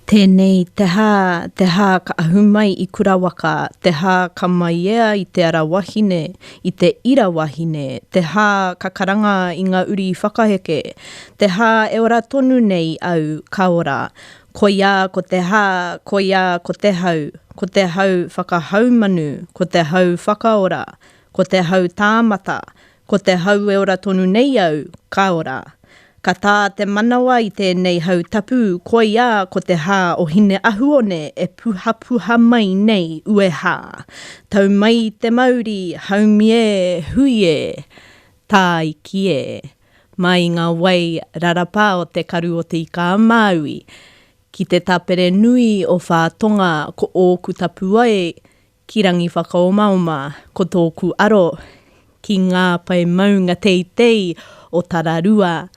Tēnei te hā ka ahu mai I kura waka, te hā ka maiea I te ara wahine, I te ira wahine, te hā ka karanga I ngā uri whakaheke, te hā e ora tonu nei au ka ora, ko ia ko te hā, ko ia ko te hau whakahau manu, ko te hau whakaora, ko te hau tāmata, ko te hau e ora tonu nei au ka ora. Ka tā te manawa I tēnei hau tapu, ko ia ko te hā o hine ahuone e puha mai nei ue hā. Tau mai te mauri, haumie, huie, tā I kie. Mai ngā Wairarapa o te karu o te ika Maui. Ki te tapere nui o whātonga ko ōku tapu ai, ki rangi whakaomaoma ko tōku aro. Ki ngā pai maunga teitei o tararua.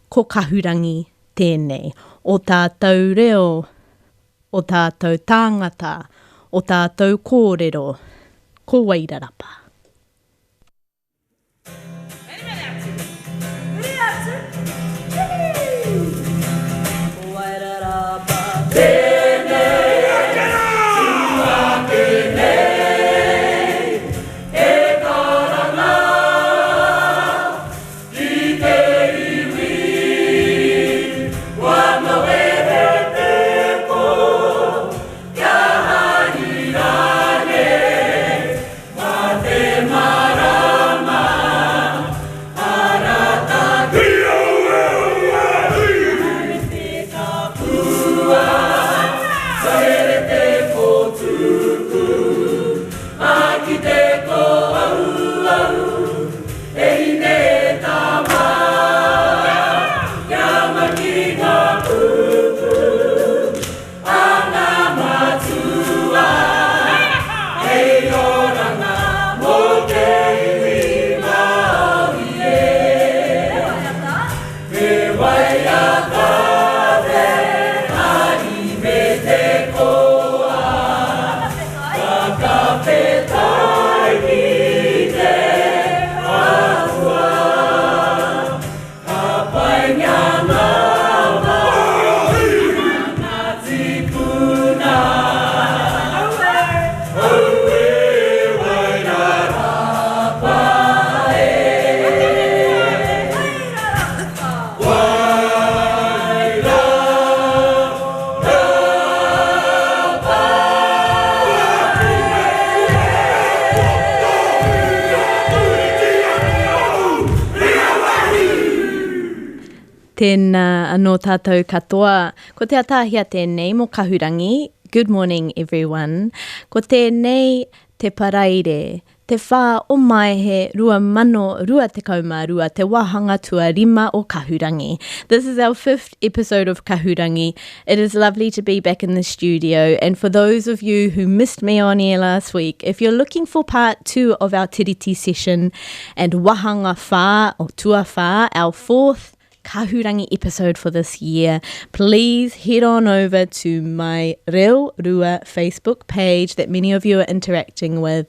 Ko Kahurangi tēnei, o tātou reo, o tātou tāngata, o tātou kōrero, ko Wairarapa. Tēnā anō tātou katoa. Ko te ataahia tēnei mo Kahurangi. Good morning, everyone. Ko tēnei te paraire, te whā o maihe rua te kaumārua, te wahanga tua rima o Kahurangi. This is our 5th episode of Kahurangi. It is lovely to be back in the studio. And for those of you who missed me on air last week, if you're looking for part 2 of our tiriti session and wahanga whā o tua whā, our 4th Kahurangi episode for this year, please head on over to my Reo Rua Facebook page that many of you are interacting with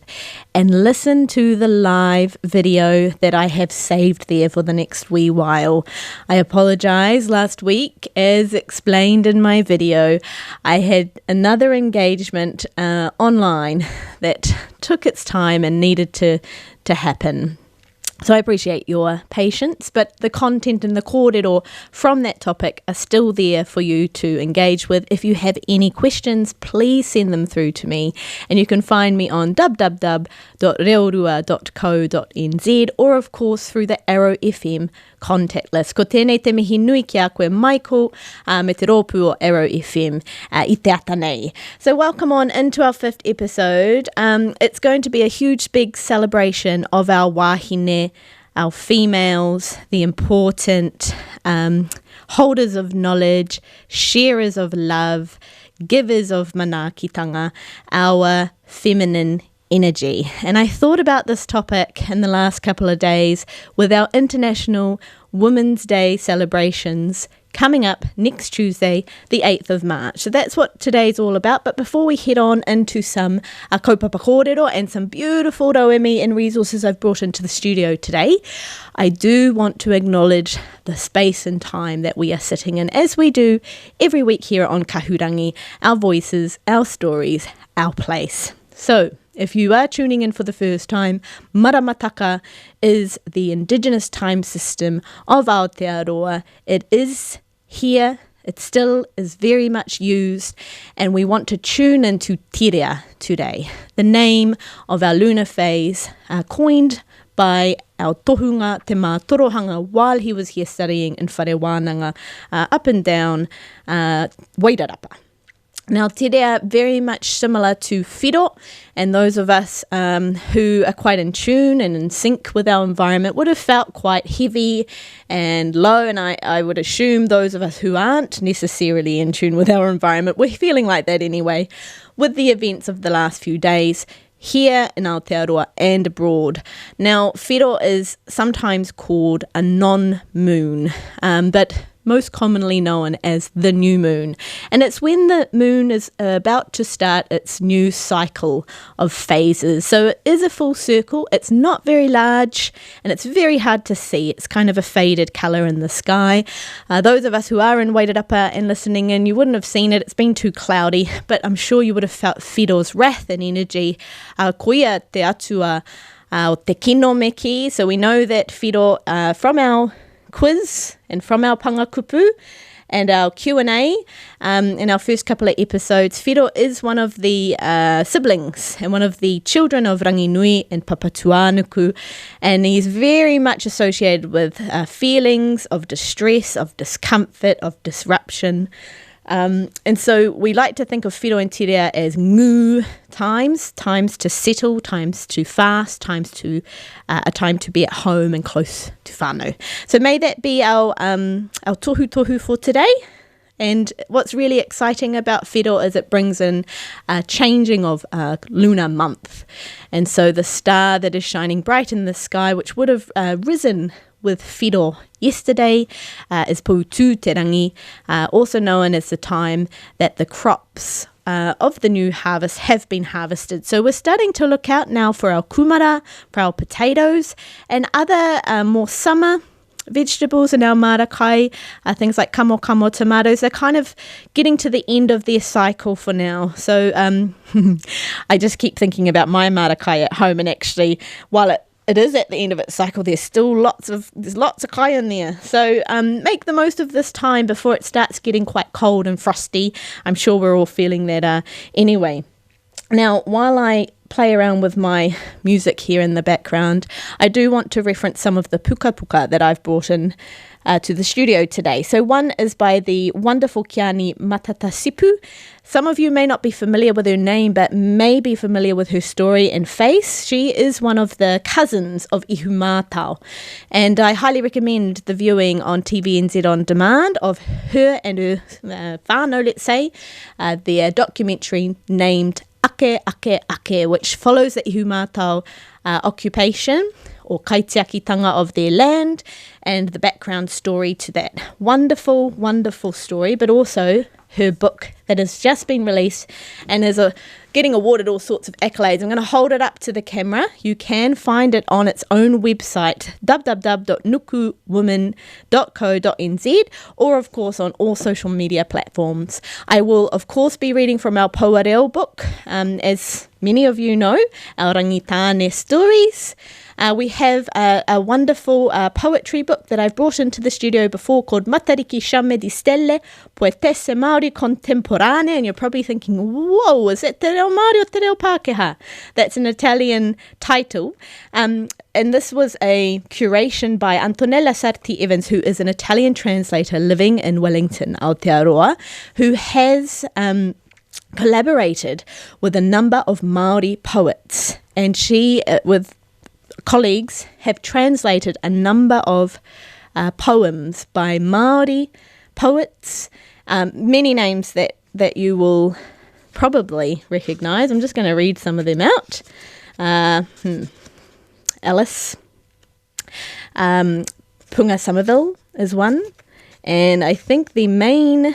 and listen to the live video that I have saved there for the next wee while. I apologize. Last week, as explained in my video, I had another engagement online that took its time and needed to happen. So I appreciate your patience, but the content and the kōrero from that topic are still there for you to engage with. If you have any questions, please send them through to me. And you can find me on www.reorua.co.nz or, of course, through the Arrow FM contact list. Ko tēnei te mihi nui ki a koe Michael me te rōpū o Arrow FM I te ata nei. So welcome on into our 5th episode. It's going to be a huge, big celebration of our wahine, our females, the important holders of knowledge, sharers of love, givers of manaakitanga, our feminine energy. And I thought about this topic in the last couple of days with our International Women's Day celebrations coming up next Tuesday, the 8th of March. So that's what today's all about. But before we head on into some kaupapa kōrero and some beautiful rauemi and resources I've brought into the studio today, I do want to acknowledge the space and time that we are sitting in, as we do every week here on Kahurangi, our voices, our stories, our place. So, if you are tuning in for the first time, Maramataka is the Indigenous time system of Aotearoa. It is here, it still is very much used, and we want to tune into Tirea today, the name of our lunar phase, coined by our tohunga Te Mātorohanga while he was here studying in Whare Wānanga, up and down Wairarapa. Now, Tirea, very much similar to whiro, and those of us who are quite in tune and in sync with our environment would have felt quite heavy and low, and I would assume those of us who aren't necessarily in tune with our environment, we're feeling like that anyway, with the events of the last few days here in Aotearoa and abroad. Now, whiro is sometimes called a non-moon, but most commonly known as the new moon. And it's when the moon is about to start its new cycle of phases. So it is a full circle. It's not very large and it's very hard to see. It's kind of a faded colour in the sky. Those of us who are in Wairarapa and listening in, you wouldn't have seen it. It's been too cloudy, but I'm sure you would have felt whiro's wrath and energy. Koia te atua o te kino me ki. So we know that whiro from our quiz and from our pangakupu and our Q&A in our first couple of episodes, whiro is one of the siblings and one of the children of Ranginui and Papatuanuku, and he's very much associated with feelings of distress, of discomfort, of disruption. And so we like to think of whiro and Tirea as ngu times to settle, times to fast, times to a time to be at home and close to whānau. So may that be our tohu for today. And what's really exciting about whiro is it brings in a changing of lunar month. And so the star that is shining bright in the sky, which would have risen with whiro yesterday, is Poutu Te Rangi, also known as the time that the crops of the new harvest have been harvested. So we're starting to look out now for our kumara, for our potatoes, and other more summer vegetables in our marakai, things like kamo tomatoes. They're kind of getting to the end of their cycle for now. So I just keep thinking about my marakai at home, and actually, while it is at the end of its cycle, there's lots of kai in there. So make the most of this time before it starts getting quite cold and frosty. I'm sure we're all feeling that anyway. Now, while I play around with my music here in the background, I do want to reference some of the puka puka that I've brought in to the studio today. So one is by the wonderful Kiani Matatasipu. Some of you may not be familiar with her name, but may be familiar with her story and face. She is one of the cousins of Ihumātao, and I highly recommend the viewing on TVNZ On Demand of her and her whānau, let's say, their documentary named Ake Ake Ake, which follows the Ihumātao occupation or kaitiakitanga of their land and the background story to that. Wonderful, wonderful story, but also her book that has just been released and is getting awarded all sorts of accolades. I'm going to hold it up to the camera. You can find it on its own website, www.nukuwomen.co.nz, or of course on all social media platforms. I will of course be reading from our Pouareo book, as many of you know, our Rangitane stories. We have a wonderful poetry book that I've brought into the studio before called Matariki Fiamme di Stelle, Poetesse Māori Contemporanea, and you're probably thinking, whoa, is that Te Reo Māori or Te Reo Pākehā? That's an Italian title. And this was a curation by Antonella Sarti Evans, who is an Italian translator living in Wellington, Aotearoa, who has collaborated with a number of Māori poets. And she, with colleagues, have translated a number of poems by Māori poets, many names that you will probably recognise. I'm just going to read some of them out. Alice, Punga Somerville is one, And I think the main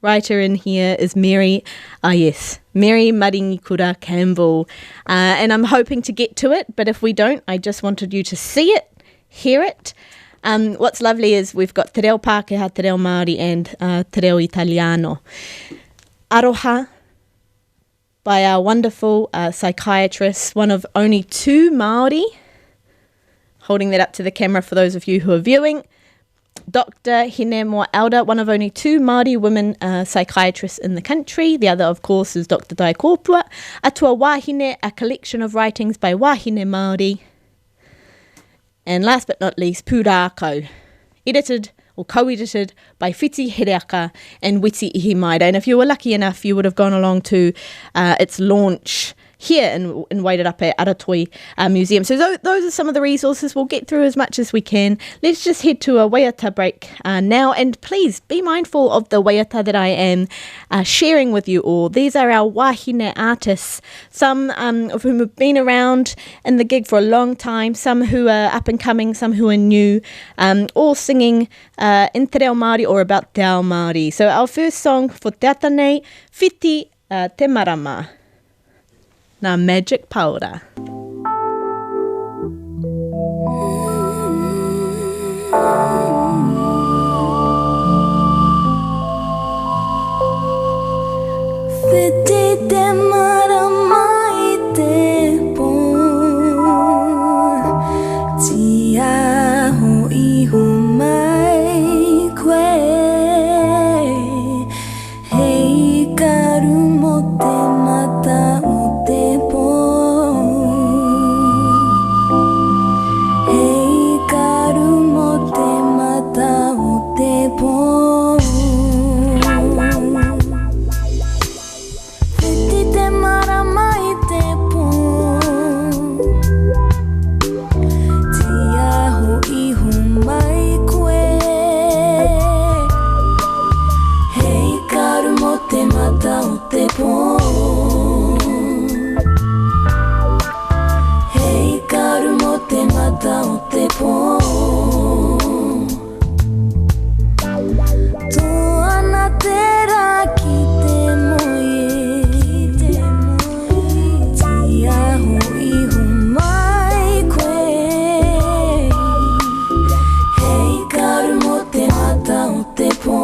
writer in here is Mary Maringikura Campbell. And I'm hoping to get to it, but if we don't, I just wanted you to see it, hear it. What's lovely is we've got Te Reo Pākehā, Te Reo Māori and Te Reo Italiano. Aroha by our wonderful psychiatrist, one of only 2 Māori, holding that up to the camera for those of you who are viewing. Dr. Hine Mo'aura, one of only 2 Māori women psychiatrists in the country. The other, of course, is Dr. Dai Kōpua. Atua Wahine, a collection of writings by Wahine Māori. And last but not least, Pūrākau, edited or co-edited by Whiti Hereaka and Witi Ihimaira. And if you were lucky enough, you would have gone along to its launch here in Wairarapa at Aratoi Museum. So those are some of the resources. We'll get through as much as we can. Let's just head to a waiata break now. And please be mindful of the waiata that I am sharing with you all. These are our wahine artists, some of whom have been around in the gig for a long time, some who are up and coming, some who are new, all singing in Te Reo Māori or about Te Ao Māori. So our first song for Te Ata nei, Whiti Te Marama. Nā Magic Paura. Whiti te marama I te pō, tia ho iho mai koe, hei karu mo te mata o te pō, hei karu mo te mata o te pō. Hei karu mo te mata o te pō, toana te rā ki te moe, tia ho iho mai koe, hei karu mo te mata o te pō.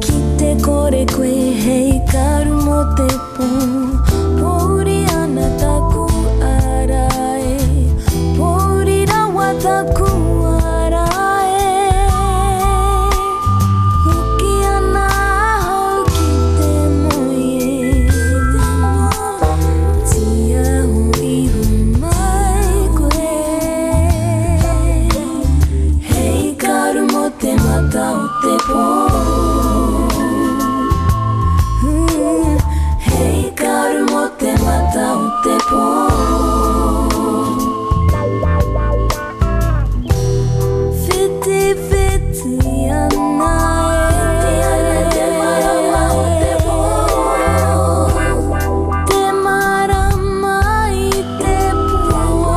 Ki te kore koe hei karu mo te pō, pōuri ana taku arae, pōuri rawa taku arae, hoki ana hau ki te moe, tia ho iho mai koe, hei karu mo te mata o te pō. Hei karu mo te mata o te pō. Whiti whiti ana e, te marama o te pō, te marama I te pō.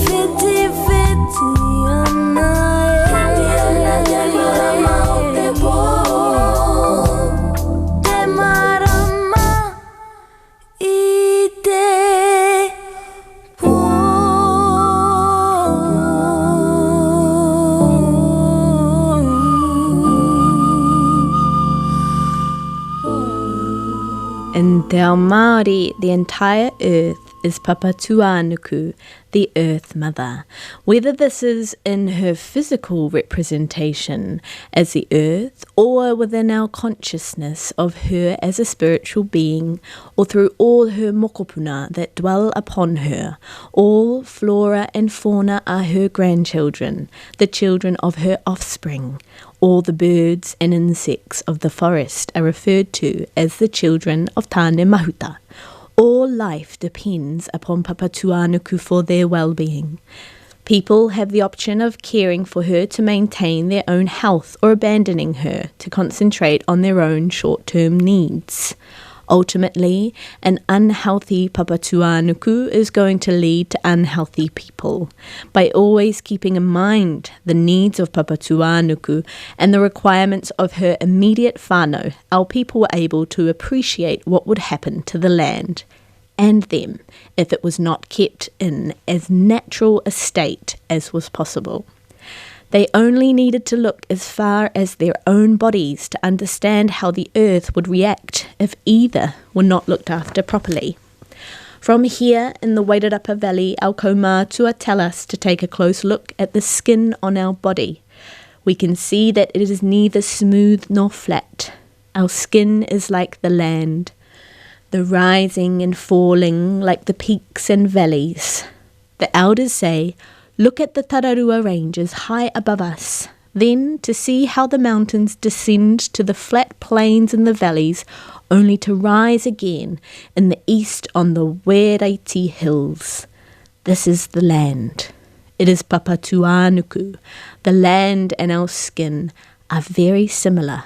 Whiti whiti ana e, te marama o te pō, te marama I te pō. In Te Ao Māori, the entire earth is Papatuanuku, the Earth Mother. Whether this is in her physical representation as the earth, or within our consciousness of her as a spiritual being, or through all her mokopuna that dwell upon her, all flora and fauna are her grandchildren, the children of her offspring. All the birds and insects of the forest are referred to as the children of Tāne Mahuta. All life depends upon Papatuanuku for their well-being. People have the option of caring for her to maintain their own health or abandoning her to concentrate on their own short-term needs. Ultimately, an unhealthy papatuanuku is going to lead to unhealthy people. By always keeping in mind the needs of papatuanuku and the requirements of her immediate whānau, our people were able to appreciate what would happen to the land and them if it was not kept in as natural a state as was possible. They only needed to look as far as their own bodies to understand how the earth would react if either were not looked after properly. From here in the Wairarapa Valley, our kaumātua tell us to take a close look at the skin on our body. We can see that it is neither smooth nor flat. Our skin is like the land, the rising and falling like the peaks and valleys. The elders say, look at the Tararua ranges high above us, then to see how the mountains descend to the flat plains and the valleys, only to rise again in the east on the Wairarapa hills. This is the land. It is papatuanuku. The land and our skin are very similar.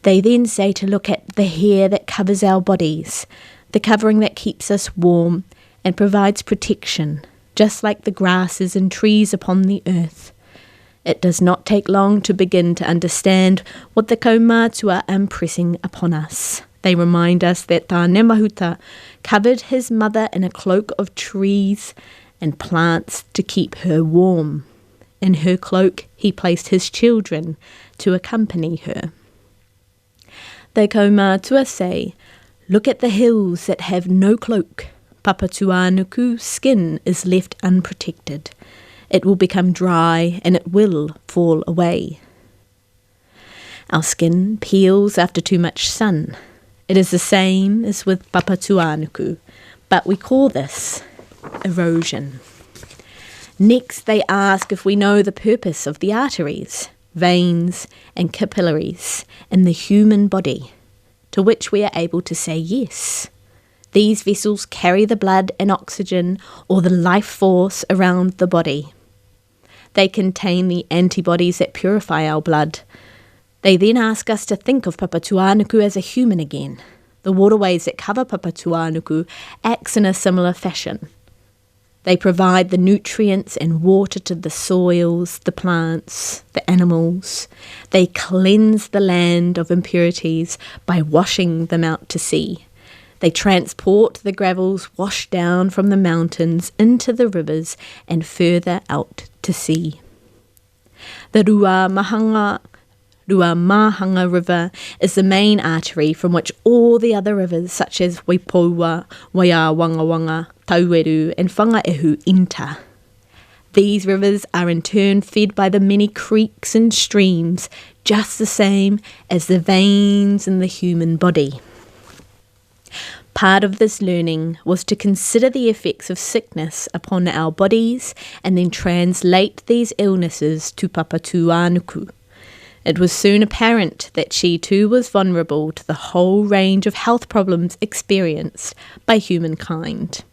They then say to look at the hair that covers our bodies, the covering that keeps us warm and provides protection, just like the grasses and trees upon the earth. It does not take long to begin to understand what the kaumātua are impressing upon us. They remind us that Tāne Mahuta covered his mother in a cloak of trees and plants to keep her warm. In her cloak he placed his children to accompany her. The kaumātua say, look at the hills that have no cloak. Papatuanuku's skin is left unprotected. It will become dry and it will fall away. Our skin peels after too much sun. It is the same as with papatuanuku, but we call this erosion. Next, they ask if we know the purpose of the arteries, veins and capillaries in the human body, to which we are able to say yes. These vessels carry the blood and oxygen or the life force around the body. They contain the antibodies that purify our blood. They then ask us to think of papatuanuku as a human again. The waterways that cover papatuanuku acts in a similar fashion. They provide the nutrients and water to the soils, the plants, the animals. They cleanse the land of impurities by washing them out to sea. They transport the gravels washed down from the mountains into the rivers and further out to sea. The Ruamahanga River is the main artery from which all the other rivers such as Waipoua, Waiawangawanga, Taueru and Whangaehu enter. These rivers are in turn fed by the many creeks and streams, just the same as the veins in the human body. Part of this learning was to consider the effects of sickness upon our bodies and then translate these illnesses to papatuanuku. It was soon apparent that she too was vulnerable to the whole range of health problems experienced by humankind.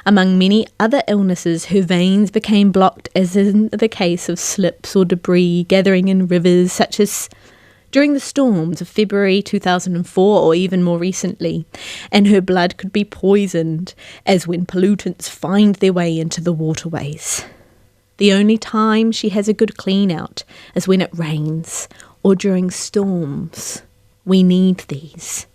Among many other illnesses, her veins became blocked, as in the case of slips or debris gathering in rivers, such as during the storms of February 2004 or even more recently, and her blood could be poisoned, as when pollutants find their way into the waterways. The only time she has a good clean out is when it rains or during storms. We need these.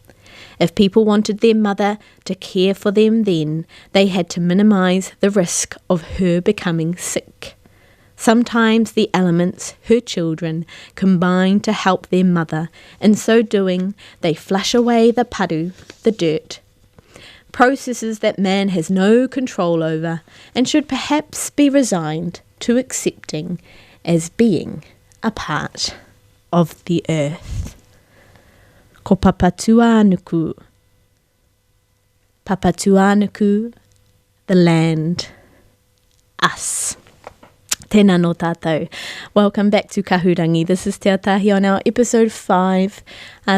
If people wanted their mother to care for them then, they had to minimise the risk of her becoming sick. Sometimes the elements, her children, combine to help their mother. In so doing, they flush away the paru, the dirt, processes that man has no control over and should perhaps be resigned to accepting as being a part of the earth. Ko papatuanuku. Papatuanuku, the land, us. Tēnā no tātou. Welcome back to Kahurangi. This is Te Ataahia on our episode 5,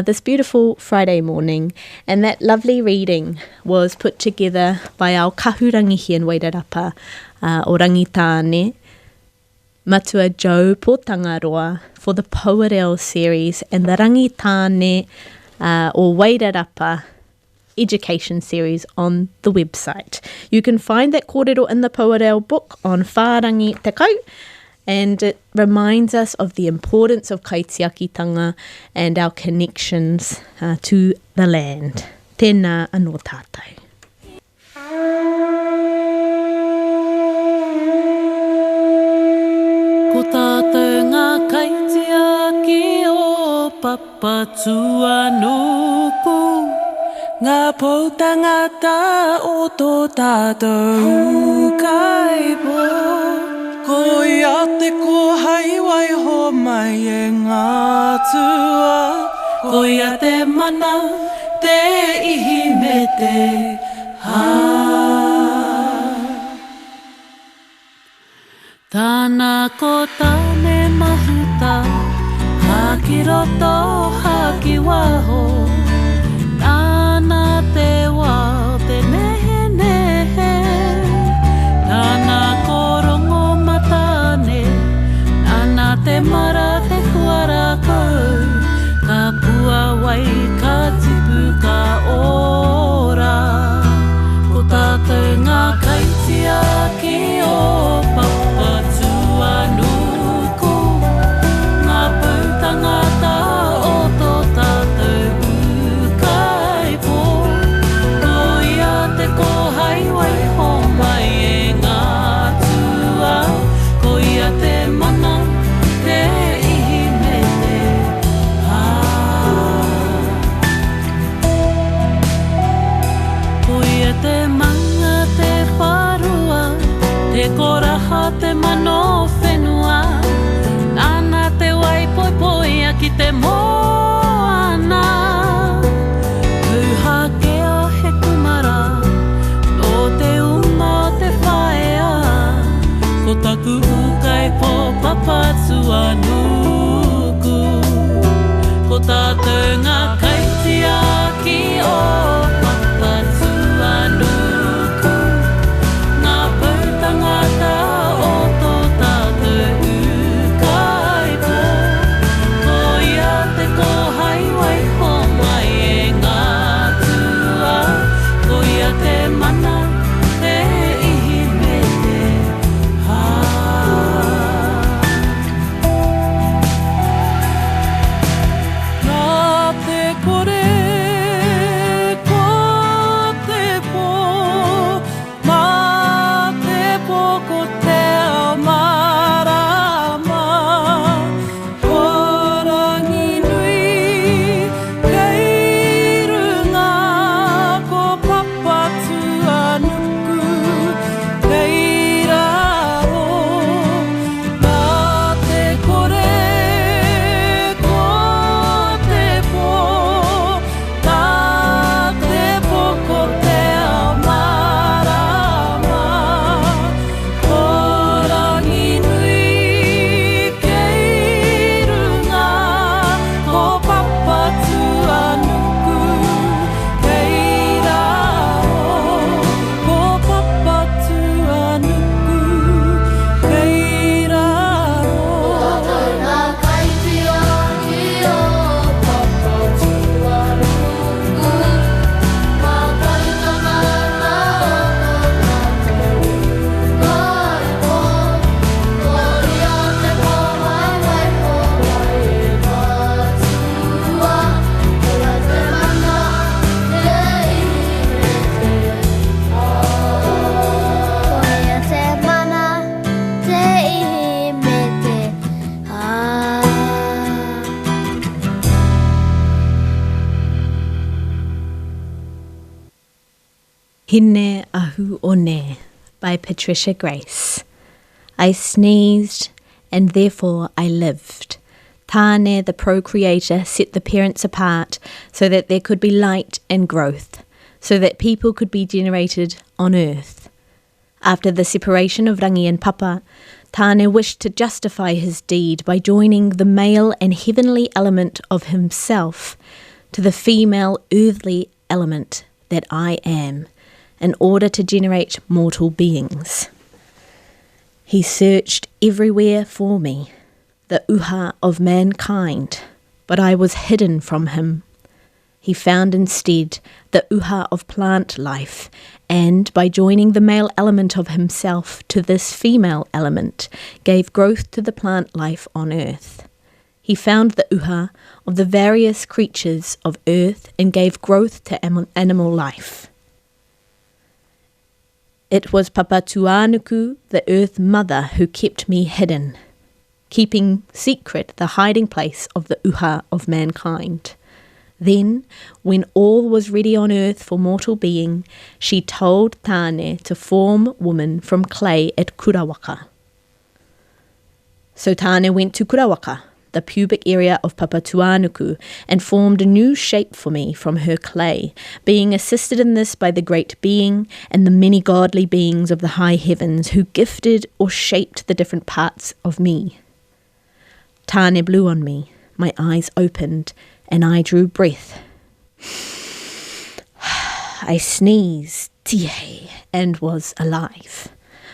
this beautiful Friday morning. And that lovely reading was put together by our Kahurangi here in Wairarapa, o Rangitāne, Matua Joe po Tangaroa for the Powerel series and the Rangitāne or Wairarapa education series on the website. You can find that kōrero in the Powerel book on Whārangi Te Kau, and it reminds us of the importance of kaitiakitanga and our connections to the land. Tēnā anō tātou. Ko tātou ngā kaitiaki o papatua nuku, ngā pautangata o tō tātou kaipo. Ko ia te ko haiwai ho mai e ngā tua, ko ia te mana, te ihi me te Tāna ko tāne mahuta, haki roto, haki waho. Tāna te wā, te nehe nehe. Tāna ko rongo matane, nāna te mara te huara kou. Ka pua wai, ka tipu, ka ora. Ko tātou ngā kaitiaki o te mano whenua, nāna te wai poi poi a ki te moana. Kuha ke a he kumara, no te uma o te whaea, ko taku ukai po papatua nuku. Ko tātou ngā kaitiaki o papatua nuku, ngā pautangata Hine Ahu One by Patricia Grace. I sneezed, and therefore I lived. Tāne, the procreator, set the parents apart so that there could be light and growth, so that people could be generated on earth. After the separation of Rangi and Papa, Tāne wished to justify his deed by joining the male and heavenly element of himself to the female earthly element that I am, in order to generate mortal beings. He searched everywhere for me, the uha of mankind, but I was hidden from him. He found instead the uha of plant life, and by joining the male element of himself to this female element, gave growth to the plant life on earth. He found the uha of the various creatures of earth and gave growth to animal life. It was Papatuanuku, the Earth Mother, who kept me hidden, keeping secret the hiding place of the uha of mankind. Then, when all was ready on earth for mortal being, she told Tāne to form woman from clay at Kurawaka. So Tāne went to Kurawaka, the pubic area of Papatuanuku, and formed a new shape for me from her clay, being assisted in this by the great being and the many godly beings of the high heavens who gifted or shaped the different parts of me. Tāne blew on me, my eyes opened, and I drew breath. I sneezed, tihe, and was alive.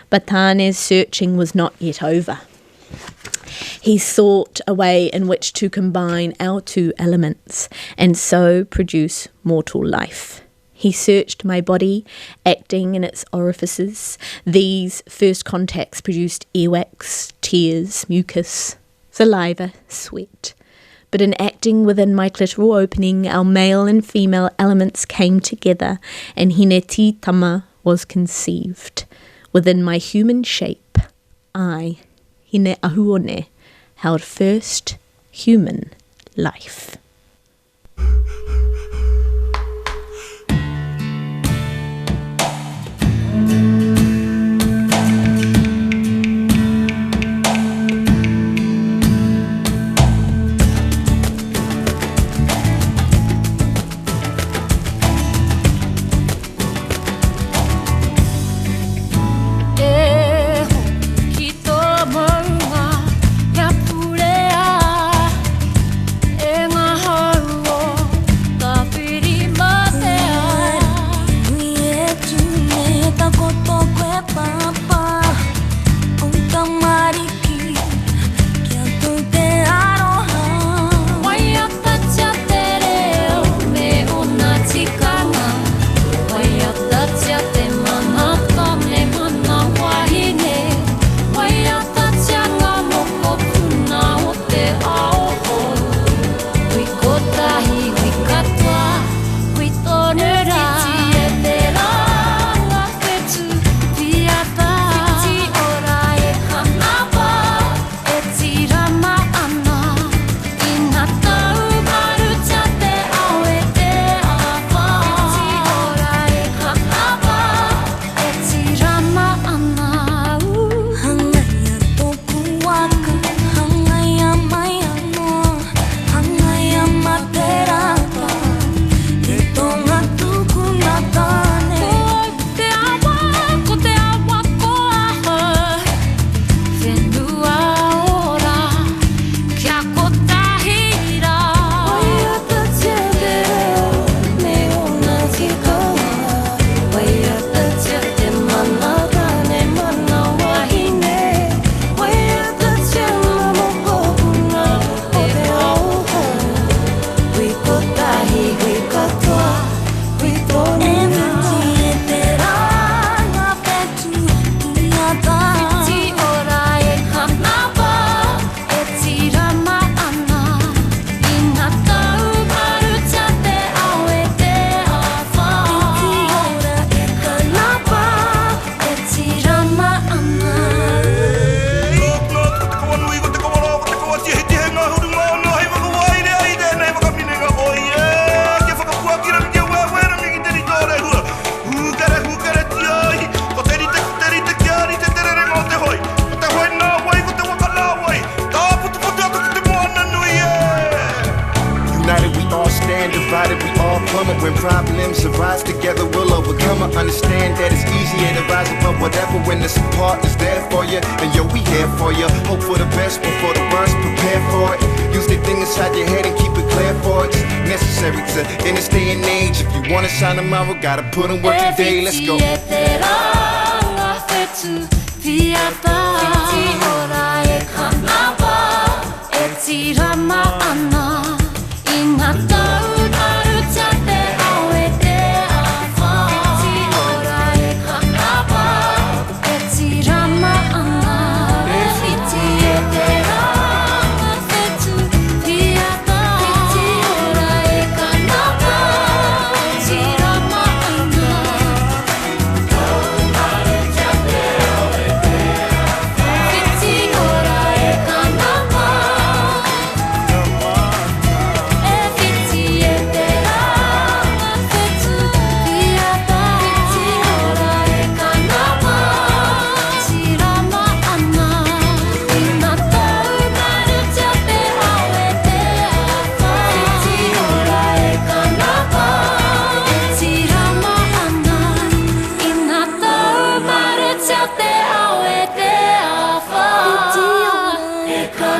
But Tāne's searching was not yet over. He sought a way in which to combine our two elements and so produce mortal life. He searched my body, acting in its orifices. These first contacts produced earwax, tears, mucus, saliva, sweat. But in acting within my clitoral opening, our male and female elements came together, and Hineti Tama was conceived. Within my human shape, I, Hine Ahuone, held first human life. When problems arise together, we'll overcome it. Understand that it's easier to rise above whatever when the support is there for you. And yo, we here for you. Hope for the best, but for the worst, prepare for it. Use the thing inside your head and keep it clear for it. It's necessary to, in this day and age, if you wanna shine tomorrow, gotta put in work today. Let's go.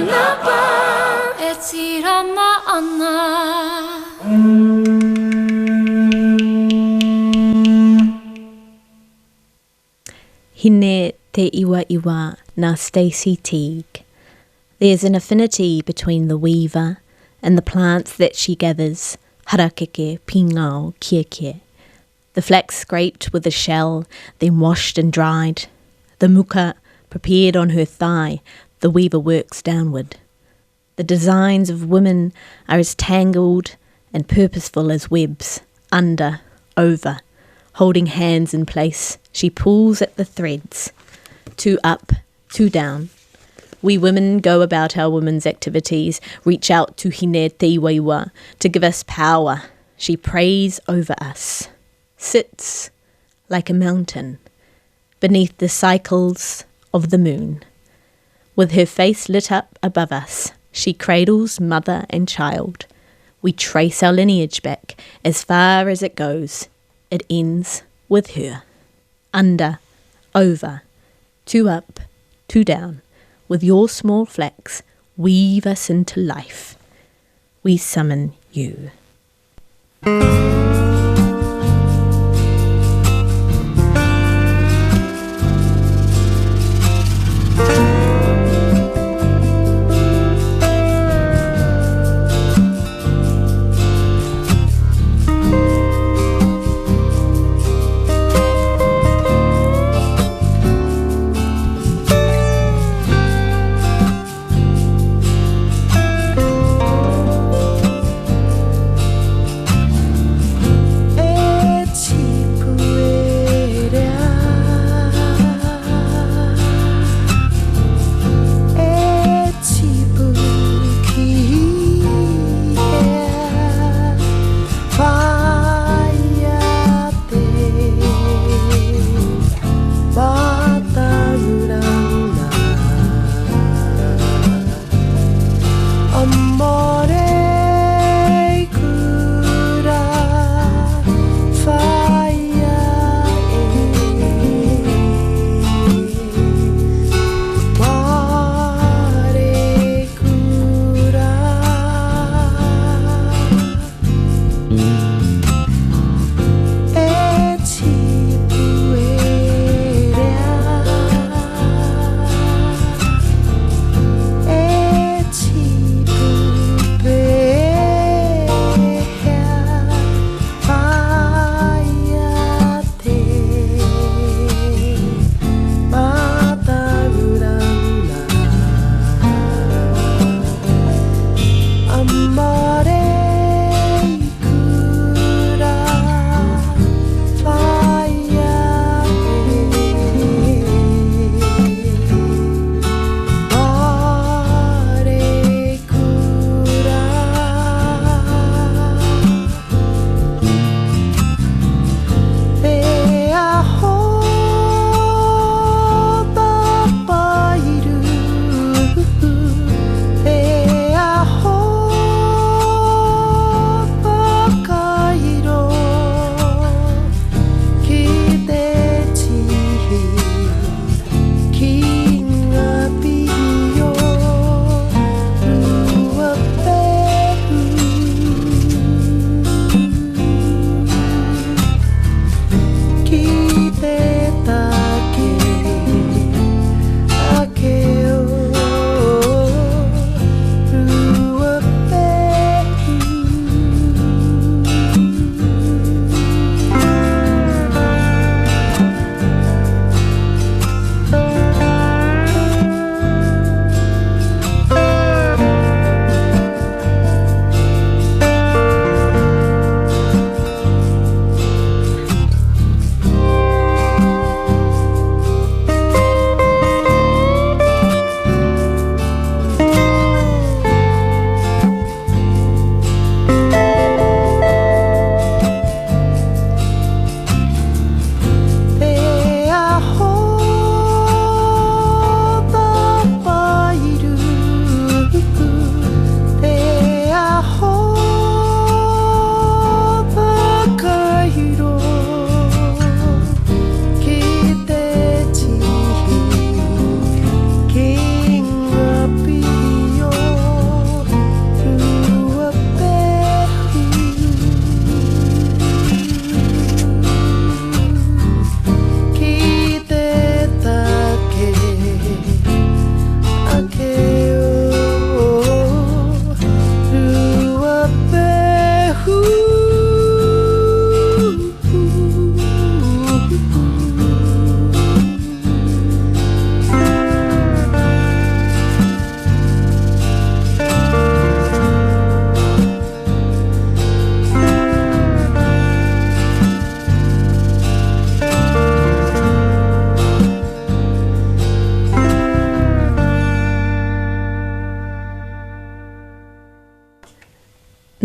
Wairarapa e tirama ana. Hine te iwa iwa na Stacey Teague. There's an affinity between the weaver and the plants that she gathers, harakeke, pingao, kieke. The flax scraped with a shell, then washed and dried. The muka prepared on her thigh, the weaver works downward. The designs of women are as tangled and purposeful as webs, under, over. Holding hands in place, she pulls at the threads. 2 up, 2 down. We women go about our women's activities, reach out to Hine te iwa iwa to give us power. She prays over us, sits like a mountain beneath the cycles of the moon. With her face lit up above us, she cradles mother and child. We trace our lineage back as far as it goes. It ends with her. Under, over, 2 up, 2 down. With your small flax, weave us into life. We summon you.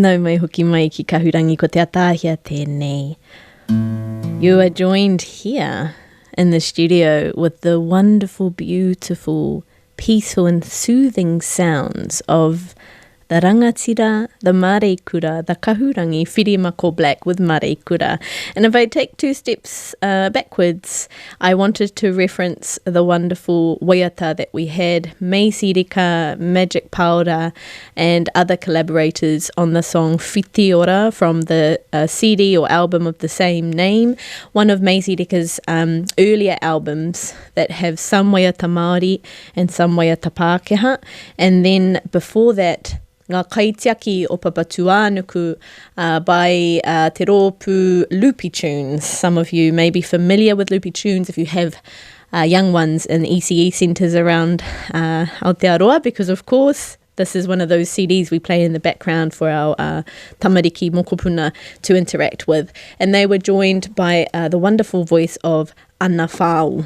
Nau mai hoki mai ki Kahurangi ko te Ataahia tēnei. You are joined here in the studio with the wonderful, beautiful, peaceful and soothing sounds of the rangatira, the mareikura, the kahurangi, whirimako black with mareikura. And if I take 2 steps backwards, I wanted to reference the wonderful waiata that we had, Meisirika, Magic Powder, and other collaborators on the song Whitiora from the CD or album of the same name, one of Meisirika's earlier albums that have some waiata Māori and some waiata Pākehā. And then before that, Ngā Kaitiaki o Papatuanuku by Te Rōpū Loopy Tunes. Some of you may be familiar with Loopy Tunes if you have young ones in ECE centres around Aotearoa, because of course this is one of those CDs we play in the background for our tamariki mokopuna to interact with. And they were joined by the wonderful voice of Ana Whāu.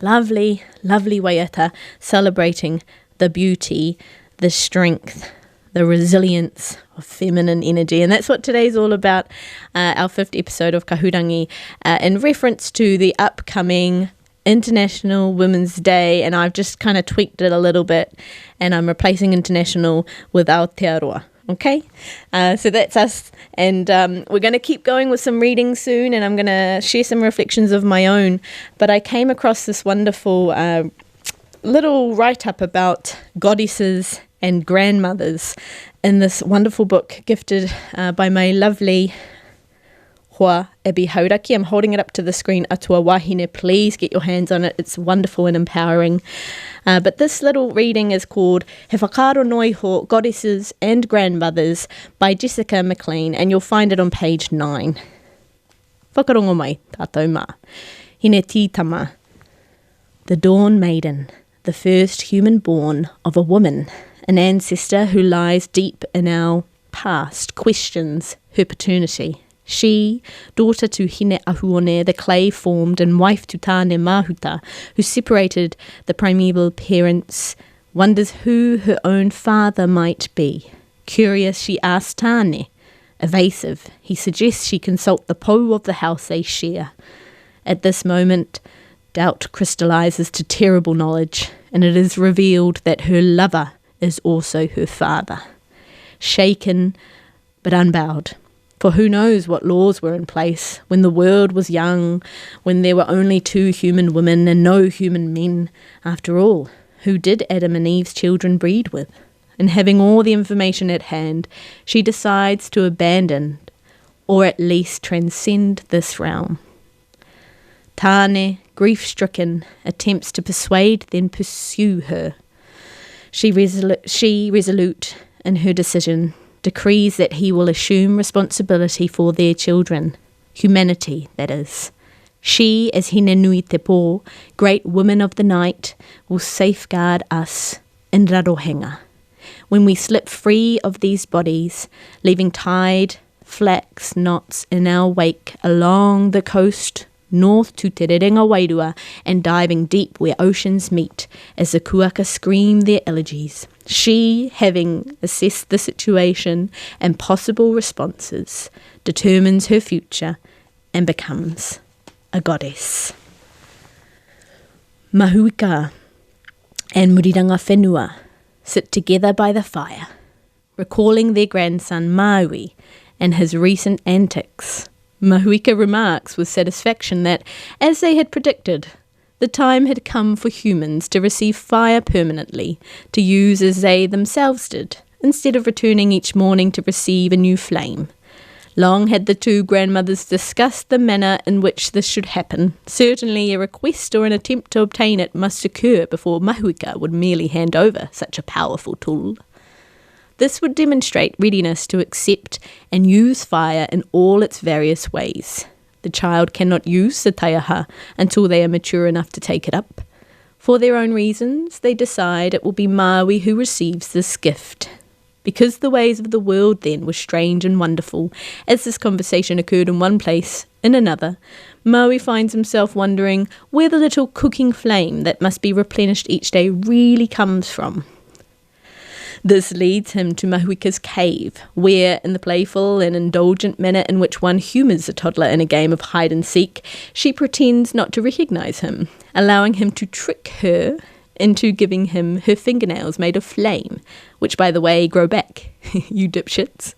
Lovely, lovely waiata celebrating the beauty, the strength, the resilience of feminine energy. And that's what today's all about, our 5th episode of Kahurangi, in reference to the upcoming International Women's Day. And I've just kind of tweaked it a little bit, and I'm replacing international with Aotearoa. Okay, so that's us, and we're going to keep going with some reading soon, and I'm going to share some reflections of my own. But I came across this wonderful little write-up about goddesses and grandmothers in this wonderful book gifted by my lovely Hoa Ibi Hauraki. I'm holding it up to the screen, Atua Wahine. Please get your hands on it. It's wonderful and empowering. But this little reading is called He Whakaaro Noiho, Goddesses and Grandmothers by Jessica McLean, and you'll find it on page 9. Whakarongo mai, tātou mā. Hine tītama. The Dawn Maiden, the first human born of a woman, an ancestor who lies deep in our past, questions her paternity. She, daughter to Hine Ahuone, the clay-formed, and wife to Tāne Mahuta, who separated the primeval parents, wonders who her own father might be. Curious, she asks Tāne. Evasive, he suggests she consult the pou of the house they share. At this moment, doubt crystallizes to terrible knowledge, and it is revealed that her lover is also her father. Shaken, but unbowed. For who knows what laws were in place when the world was young, when there were only 2 human women and no human men. After all, who did Adam and Eve's children breed with? And having all the information at hand, she decides to abandon, or at least transcend this realm. Tāne, grief-stricken, attempts to persuade, then pursue her. She resolute in her decision, decrees that he will assume responsibility for their children, humanity, that is. She, as Hine Nui Te Pō, great woman of the night, will safeguard us in Rarohenga. When we slip free of these bodies, leaving tide, flax, knots in our wake along the coast, north to Te Rerenga Wairua, and diving deep where oceans meet as the kuaka scream their elegies. She, having assessed the situation and possible responses, determines her future and becomes a goddess. Mahuika and Muriranga Whenua sit together by the fire, recalling their grandson Maui and his recent antics. Mahuika remarks with satisfaction that, as they had predicted, the time had come for humans to receive fire permanently, to use as they themselves did, instead of returning each morning to receive a new flame. Long had the 2 grandmothers discussed the manner in which this should happen. Certainly a request or an attempt to obtain it must occur before Mahuika would merely hand over such a powerful tool. This would demonstrate readiness to accept and use fire in all its various ways. The child cannot use the taiaha until they are mature enough to take it up. For their own reasons, they decide it will be Maui who receives this gift. Because the ways of the world then were strange and wonderful, as this conversation occurred in one place, in another, Maui finds himself wondering where the little cooking flame that must be replenished each day really comes from. This leads him to Mahuika's cave, where, in the playful and indulgent manner in which one humours a toddler in a game of hide-and-seek, she pretends not to recognise him, allowing him to trick her into giving him her fingernails made of flame, which, by the way, grow back, you dipshits.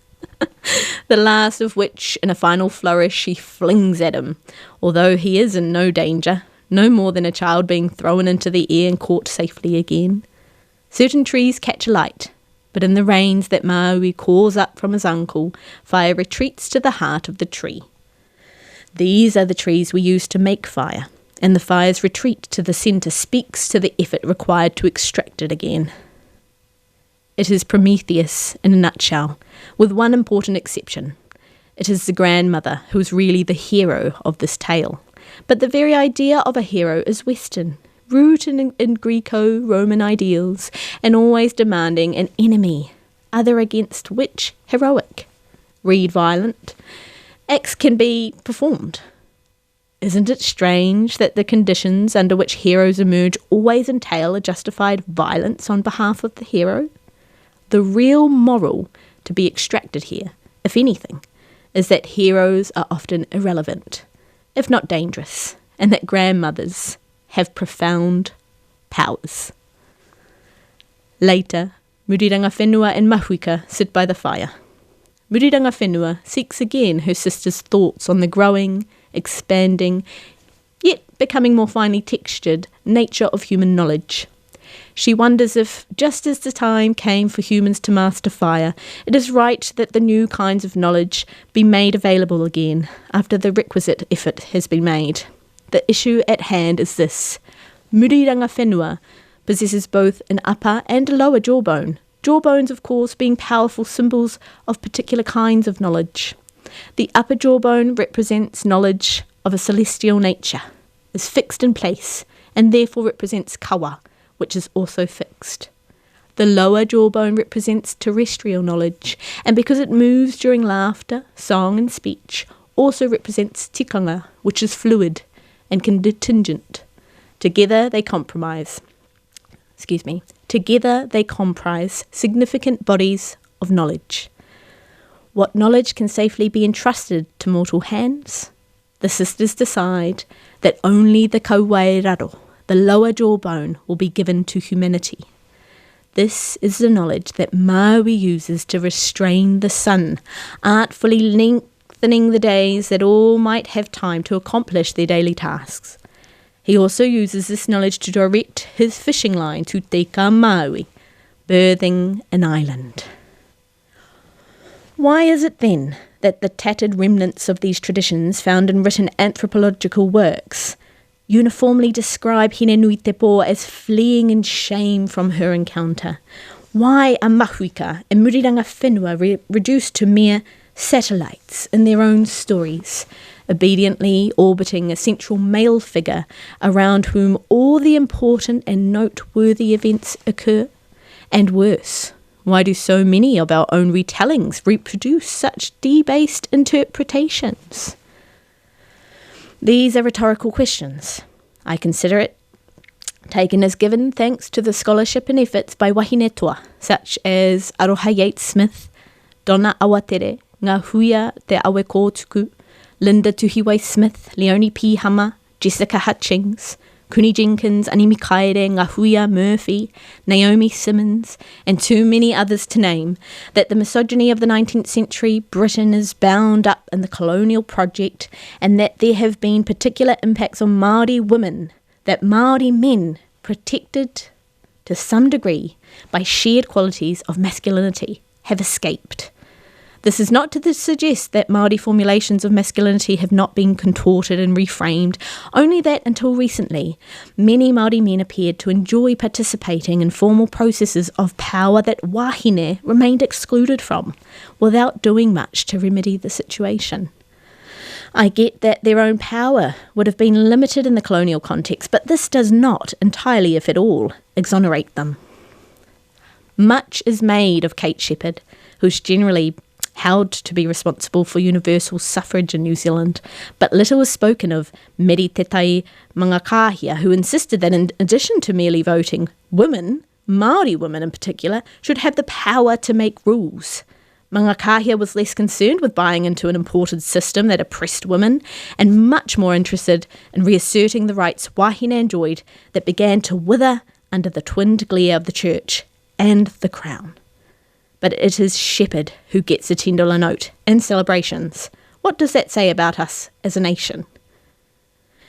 The last of which, in a final flourish, she flings at him, although he is in no danger, no more than a child being thrown into the air and caught safely again. Certain trees catch alight, but in the rains that Maui calls up from his uncle, fire retreats to the heart of the tree. These are the trees we use to make fire, and the fire's retreat to the centre speaks to the effort required to extract it again. It is Prometheus in a nutshell, with one important exception. It is the grandmother who is really the hero of this tale, but the very idea of a hero is Western, rooted in Greco-Roman ideals, and always demanding an enemy, other against which heroic, read violent, acts can be performed. Isn't it strange that the conditions under which heroes emerge always entail a justified violence on behalf of the hero? The real moral to be extracted here, if anything, is that heroes are often irrelevant, if not dangerous, and that grandmothers have profound powers. Later, Muriranga Whenua and Mahuika sit by the fire. Muriranga Whenua seeks again her sister's thoughts on the growing, expanding, yet becoming more finely textured nature of human knowledge. She wonders if, just as the time came for humans to master fire, it is right that the new kinds of knowledge be made available again after the requisite effort has been made. The issue at hand is this. Muriranga Whenua possesses both an upper and a lower jawbone. Jawbones, of course, being powerful symbols of particular kinds of knowledge. The upper jawbone represents knowledge of a celestial nature, is fixed in place, and therefore represents kawa, which is also fixed. The lower jawbone represents terrestrial knowledge, and because it moves during laughter, song and speech, also represents tikanga, which is fluid and contingent. Together they comprise significant bodies of knowledge. What knowledge can safely be entrusted to mortal hands? The sisters decide that only the kąrero, the lower jawbone, will be given to humanity. This is the knowledge that Maui uses to restrain the sun, artfully lengthening the days that all might have time to accomplish their daily tasks. He also uses this knowledge to direct his fishing line to Te Maui, birthing an island. Why is it then that the tattered remnants of these traditions found in written anthropological works uniformly describe Hinenui Te Pō as fleeing in shame from her encounter? Why are Mahuika and Muriranga Whenua reduced to mere satellites in their own stories, obediently orbiting a central male figure around whom all the important and noteworthy events occur? And worse, why do so many of our own retellings reproduce such debased interpretations? These are rhetorical questions. I consider it taken as given thanks to the scholarship and efforts by wahine toa, such as Aroha Yates Smith, Donna Awatere, Ngā Huia Te Awe Kōtuku, Linda Tuhiwai Smith, Leonie P. Hama, Jessica Hutchings, Kuni Jenkins, Animi Kaere, Ngā Huia Murphy, Naomi Simmons, and too many others to name, that the misogyny of the 19th century Britain is bound up in the colonial project, and that there have been particular impacts on Māori women, that Māori men, protected to some degree by shared qualities of masculinity, have escaped. This is not to suggest that Māori formulations of masculinity have not been contorted and reframed, only that until recently, many Māori men appeared to enjoy participating in formal processes of power that wahine remained excluded from, without doing much to remedy the situation. I get that their own power would have been limited in the colonial context, but this does not entirely, if at all, exonerate them. Much is made of Kate Shepherd, who's generally held to be responsible for universal suffrage in New Zealand, but little is spoken of Meri Te Tai Mangakahia, who insisted that in addition to merely voting, women Māori women in particular should have the power to make rules. Mangakahia was less concerned with buying into an imported system that oppressed women and much more interested in reasserting the rights wahine enjoyed that began to wither under the twinned glare of the church and the crown. But it is shepherd who gets a $10 note in celebrations. What does that say about us as a nation?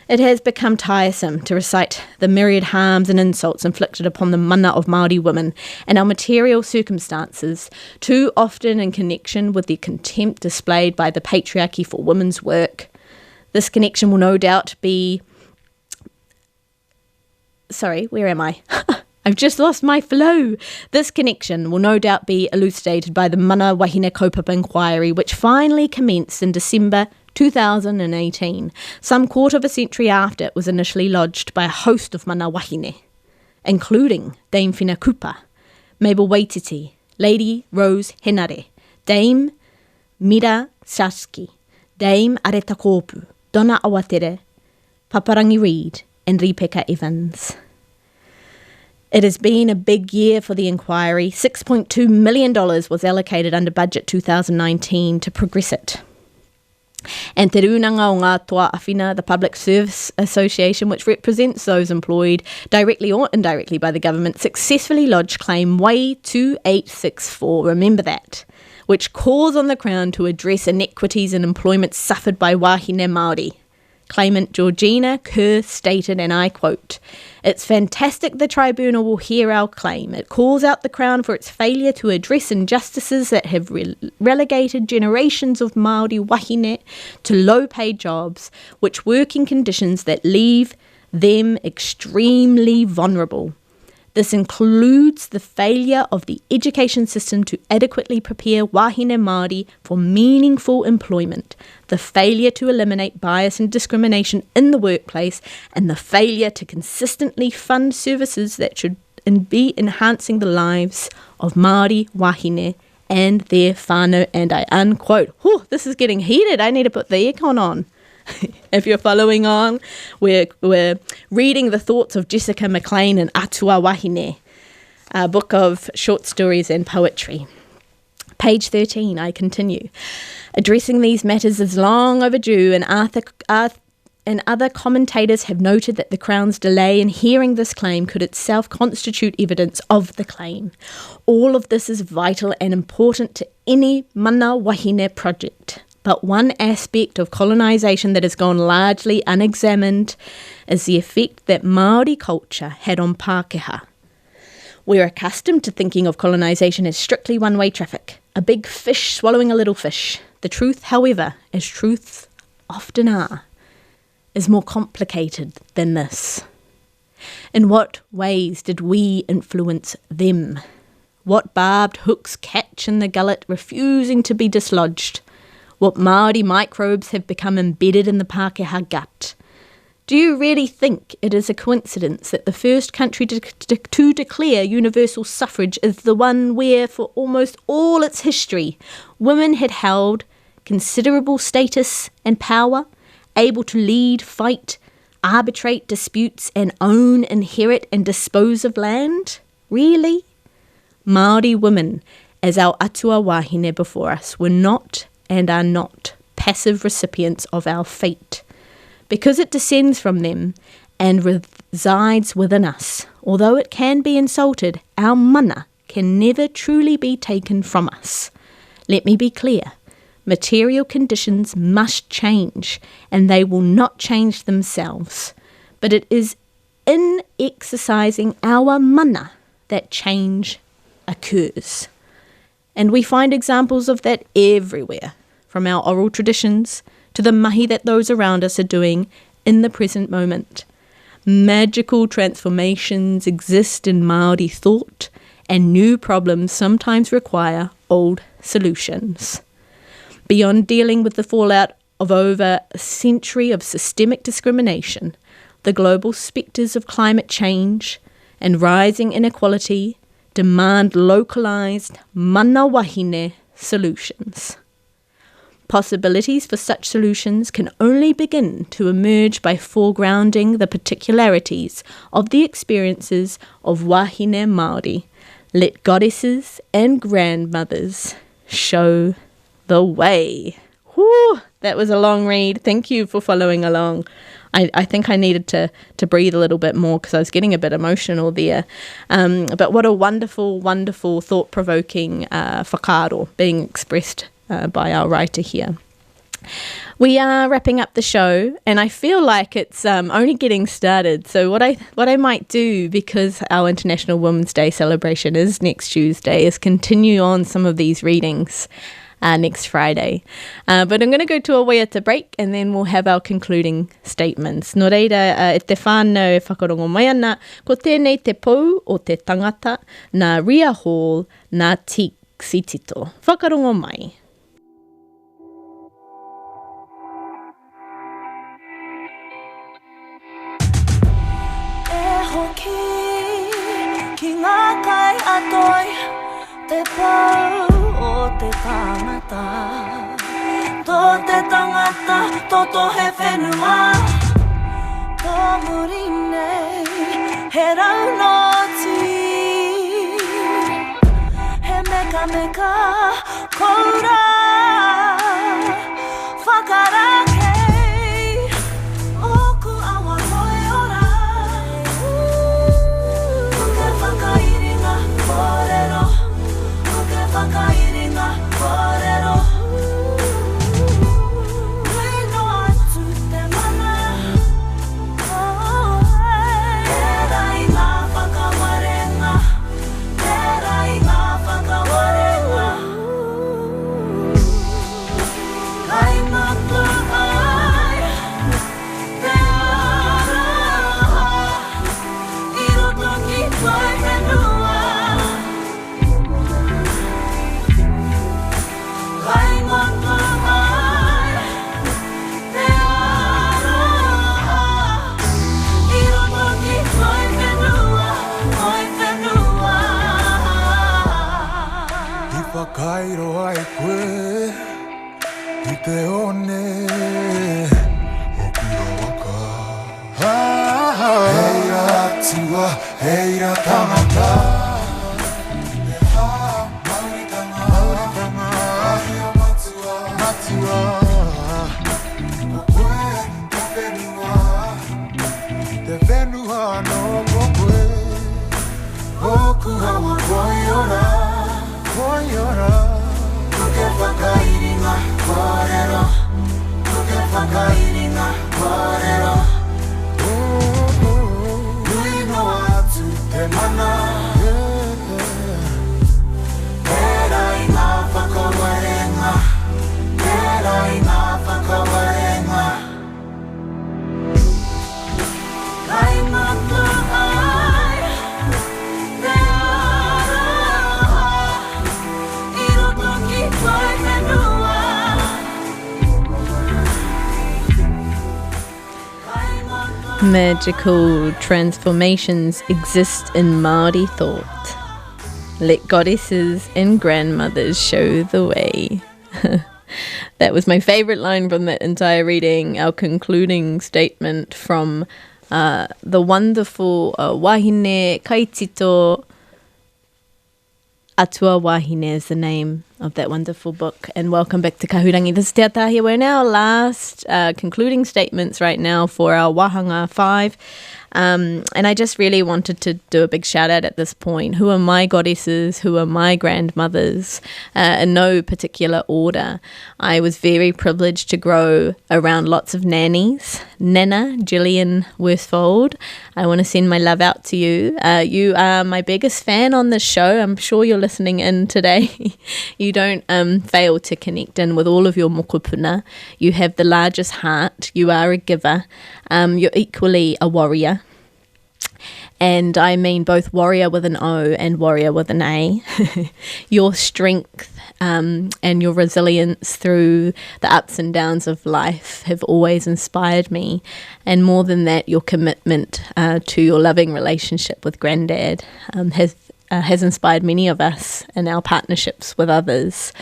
It has become tiresome to recite the myriad harms and insults inflicted upon the mana of Māori women and our material circumstances, too often in connection with the contempt displayed by the patriarchy for women's work. This connection will no doubt be... Sorry, where am I? I've just lost my flow. This connection will no doubt be elucidated by the Mana Wahine Kaupapa inquiry, which finally commenced in December 2018, some quarter of a century after it was initially lodged by a host of mana wahine, including Dame Whina Kupa, Mabel Waititi, Lady Rose Henare, Dame Mira Saski, Dame Areta Kōpu, Donna Awatere, Paparangi Reid, and Ripeka Evans. It has been a big year for the inquiry. $6.2 million was allocated under Budget 2019 to progress it. And Te Runanga o Ngā Toa Awhina, the Public Service Association, which represents those employed directly or indirectly by the government, successfully lodged claim Wai 2864, remember that, which calls on the Crown to address inequities in employment suffered by wahine Māori. Claimant Georgina Kerr stated, and I quote, "It's fantastic the tribunal will hear our claim. It calls out the Crown for its failure to address injustices that have relegated generations of Māori wahine to low-paid jobs, which work in conditions that leave them extremely vulnerable. This includes the failure of the education system to adequately prepare wahine Māori for meaningful employment, the failure to eliminate bias and discrimination in the workplace, and the failure to consistently fund services that should be enhancing the lives of Māori wahine and their whānau," and I unquote. Whew, this is getting heated. I need to put the aircon on. If you're following on, we're reading the thoughts of Jessica McLean in Atua Wahine, a book of short stories and poetry. Page 13, I continue. Addressing these matters is long overdue, and other commentators have noted that the Crown's delay in hearing this claim could itself constitute evidence of the claim. All of this is vital and important to any mana wahine project. But one aspect of colonisation that has gone largely unexamined is the effect that Māori culture had on Pākehā. We're accustomed to thinking of colonisation as strictly one-way traffic, a big fish swallowing a little fish. The truth, however, as truths often are, is more complicated than this. In what ways did we influence them? What barbed hooks catch in the gullet, refusing to be dislodged? What Māori microbes have become embedded in the Pākehā gut? Do you really think it is a coincidence that the first country to declare universal suffrage is the one where, for almost all its history, women had held considerable status and power, able to lead, fight, arbitrate disputes, and own, inherit, and dispose of land? Really? Māori women, as our atua wahine before us, were not and are not passive recipients of our fate. Because it descends from them and resides within us, although it can be insulted, our mana can never truly be taken from us. Let me be clear. Material conditions must change, and they will not change themselves. But it is in exercising our mana that change occurs. And we find examples of that everywhere, from our oral traditions to the mahi that those around us are doing in the present moment. Magical transformations exist in Māori thought, and new problems sometimes require old solutions. Beyond dealing with the fallout of over a century of systemic discrimination, the global spectres of climate change and rising inequality demand localised mana wahine solutions. Possibilities for such solutions can only begin to emerge by foregrounding the particularities of the experiences of wahine Māori. Let goddesses and grandmothers show the way. Whew, that was a long read. Thank you for following along. I think I needed to breathe a little bit more because I was getting a bit emotional there. But what a wonderful, wonderful, thought-provoking whakaaro being expressed by our writer here. We are wrapping up the show, and I feel like it's only getting started. So what I might do, because our International Women's Day celebration is next Tuesday, is continue on some of these readings next Friday. But I'm going to go to a waiata break, and then we'll have our concluding statements. No reira, e te whānau e whakarongo mai ana, ko tēnei te pou o te tangata, nā Ria Hall, nā Tīk Sitito. Whakarongo mai. Ki ngā kai atoi, te pau o te tangata. Tō te tangata, toto he whenua. Tō muri nei, he raunoti. He meka meka, koura. Whakarakei, oku awa koe ora. Whakairinga kōrero. Nui no atu te mana. Tērai ngā whakawarenga. Tērai ngā whakawarenga. Kai ngata ai te ara. I roto ki koe whenua. Whakairo ai koe, I te one, o kura waka. Heira atua, heira tangata. Mauri matua. O koe, te whenua no mo koe. Oku hawa koe ora. Tuke whakairinga kōrero. Tuke whakairinga kōrero. Nui no atu te mana. Tērai ngā whakawarenga. Tērai ngā whakawarenga. Kai ngata ai te Magical transformations exist in Māori thought. Let goddesses and grandmothers show the way. That was my favourite line from that entire reading, our concluding statement from the wonderful wahine Kaitito. Atua Wahine is the name of that wonderful book. And welcome back to Kahurangi. This is Te Ataahia. We're in our last concluding statements right now for our Wahanga 5. And I just really wanted to do a big shout out at this point. Who are my goddesses? Who are my grandmothers? In no particular order. I was very privileged to grow around lots of nannies. Nana, Gillian Worsfold, I want to send my love out to you. You are my biggest fan on this show. I'm sure you're listening in today. You don't fail to connect in with all of your mokopuna. You have the largest heart. You are a giver. You're equally a warrior. And I mean both warrior with an O and warrior with an A. Your strength and your resilience through the ups and downs of life have always inspired me. And more than that, your commitment to your loving relationship with Granddad has inspired many of us in our partnerships with others.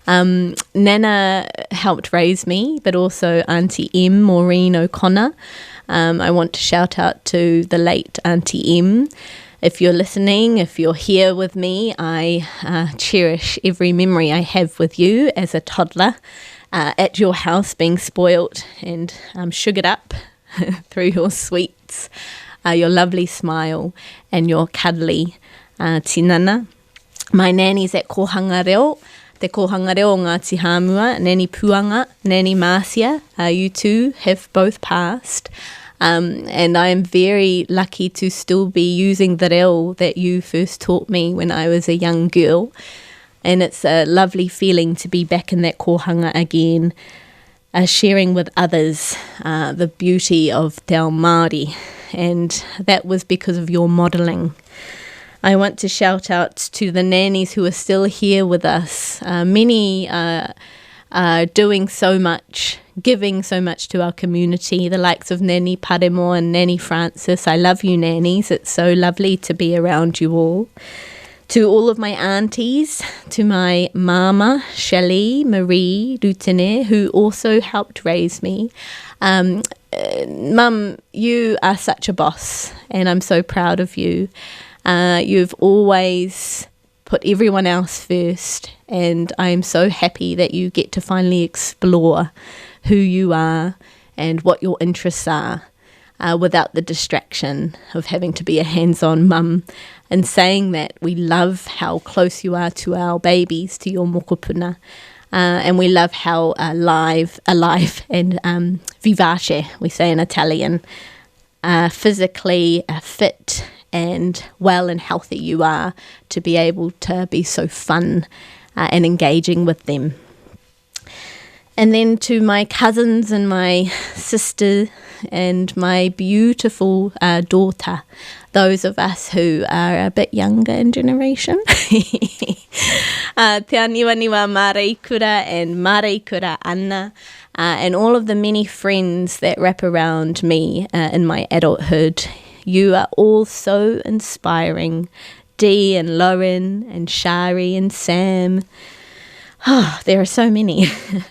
Nana helped raise me, but also Auntie M, Maureen O'Connor. I want to shout out to the late Auntie M. If you're listening, if you're here with me, I cherish every memory I have with you as a toddler at your house being spoilt and sugared up through your sweets, your lovely smile and your cuddly tinana. My nanny's at kōhangareo, te kōhangareo o Ngāti Hāmua, Nanny Puanga, Nanny Marcia, you two have both passed. And I am very lucky to still be using the reo that you first taught me when I was a young girl. And it's a lovely feeling to be back in that kōhanga again, sharing with others the beauty of te ao Māori. And that was because of your modelling. I want to shout out to the nannies who are still here with us. Many are doing so much, giving so much to our community, the likes of Nanny Paremo and Nanny Francis. I love you, nannies. It's so lovely to be around you all. To all of my aunties, to my mama, Shelley, Marie, Rutene, who also helped raise me. Mum, you are such a boss, and I'm so proud of you. You've always put everyone else first, and I am so happy that you get to finally explore who you are and what your interests are without the distraction of having to be a hands-on mum. And saying that, we love how close you are to our babies, to your mokopuna, and we love how alive and vivace, we say in Italian, physically fit and well and healthy you are to be able to be so fun and engaging with them. And then to my cousins and my sister and my beautiful daughter, those of us who are a bit younger in generation. Te aniwaniwa Māreikura and Māreikura Anna, and all of the many friends that wrap around me in my adulthood. You are all so inspiring. Dee and Lauren and Shari and Sam. Oh, there are so many.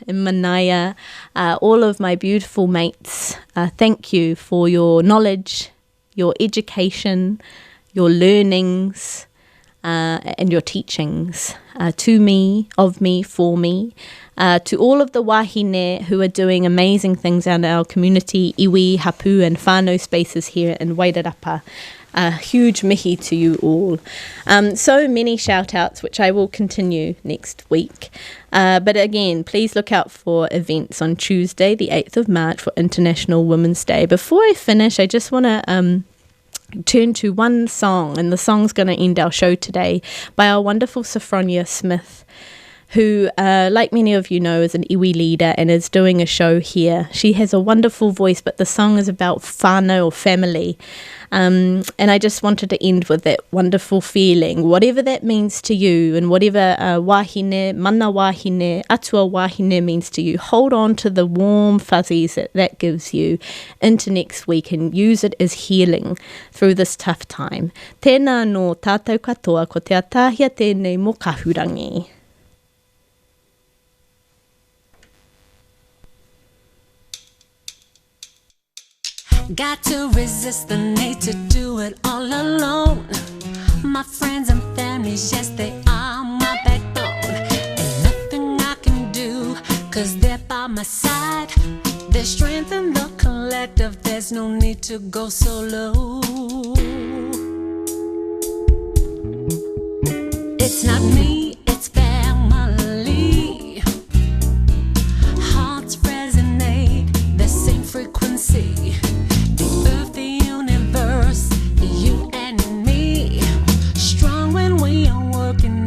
And Manaya, all of my beautiful mates, thank you for your knowledge, your education, your learnings, and your teachings to me, of me, for me. To all of the wahine who are doing amazing things out in our community, iwi, hapu and whānau spaces here in Wairarapa. A huge mihi to you all. So many shout outs, which I will continue next week. But again, please look out for events on Tuesday, the 8th of March for International Women's Day. Before I finish, I just want to turn to one song, and the song's going to end our show today by our wonderful Sophronia Smith, who, like many of you know, is an iwi leader and is doing a show here. She has a wonderful voice, but the song is about whānau or family. And I just wanted to end with that wonderful feeling, whatever that means to you, and whatever wahine, mana wahine, atua wahine means to you. Hold on to the warm fuzzies that gives you into next week and use it as healing through this tough time. Tēnā no tātou katoa ko te Ataahia tēnei mo Kahurangi. Got to resist the need to do it all alone. My friends and families, yes, they are my backbone. And nothing I can do, 'cause they're by my side. There's strength in the collective, there's no need to go solo. It's not me, it's family. Hearts resonate, the same frequency. You and me, strong when we are working